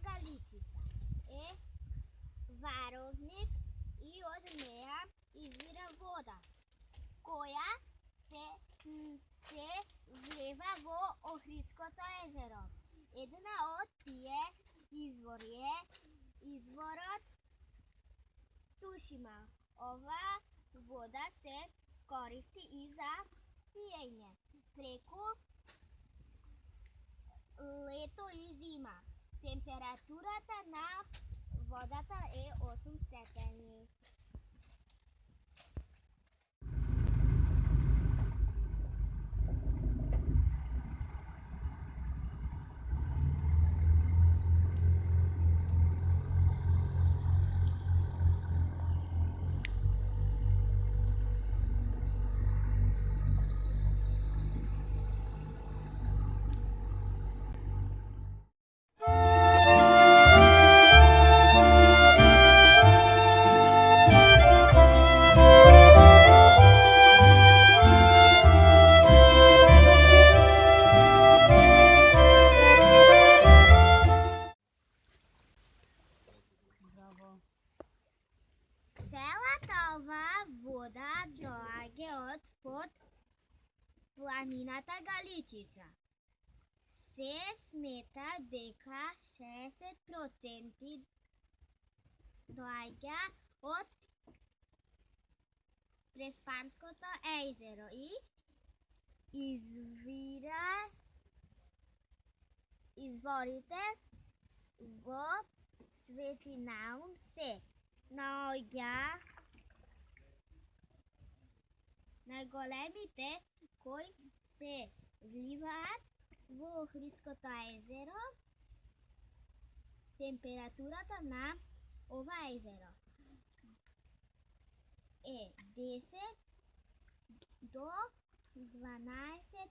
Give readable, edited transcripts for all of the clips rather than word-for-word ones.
Галичица е варовник и од неа извира вода, која се влива во Охридското езеро. Една од тие извори е изворот Тушима. Ова вода се користи и за пиење преку лето и зима. Температурата на водата е 8 степени. Целата оваа вода доаѓа од планината Галичица. Се смета дека 60% доаѓа од Преспанското езеро и изворите во Свети Наум се наоѓа најголемите кои се вливаат во Охридското езеро. Температурата на ова езеро е 10 до 12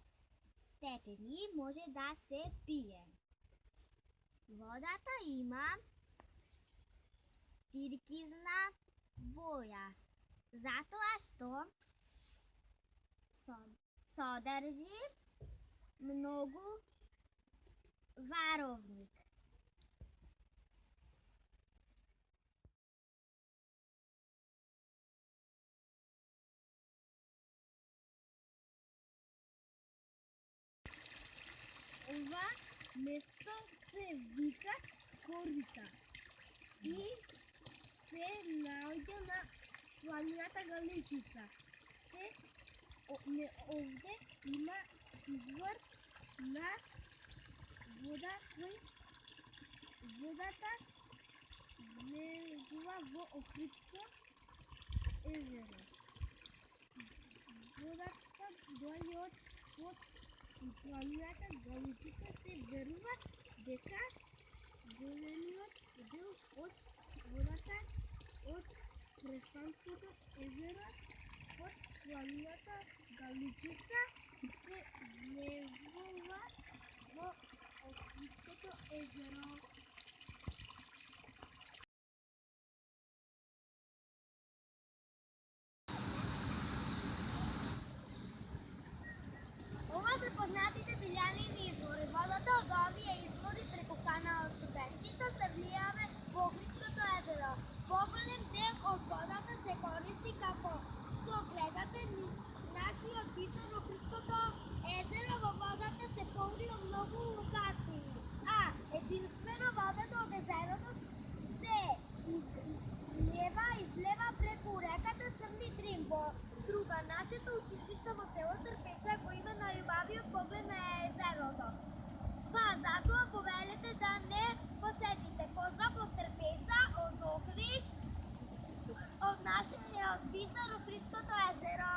степени и може да се пие. Водата има тиркизна боја, затоа што содржи многу варовник. Ова место се вика Корита и се наоѓа на планината Галичица. Овде има извор на вода кој водата влегува во Охридско езеро. Водата доаѓа од планината Галичица. Се верува дека големиот дел од водата од Преспанското езеро од планината Галичица се влегува во Охридското езеро. Ова се познатите билјанини извори. Водата од овие извори преку каналот Студентчица се влијава во Охридското езеро. Поголем дел од водата се користи како што гледате нашиот бисер Охридското езеро. Во водата се поури од многу локации, а единствено водата од езерото се излева преку реката Црни Дрин во Струга. Нашето училиште во село Трпеца го има најубавиот поглед на езерото. Па затоа повелете да не посетите. Поздрав од Трпеца, од Охрид, од нашиот бисер Охридското езеро.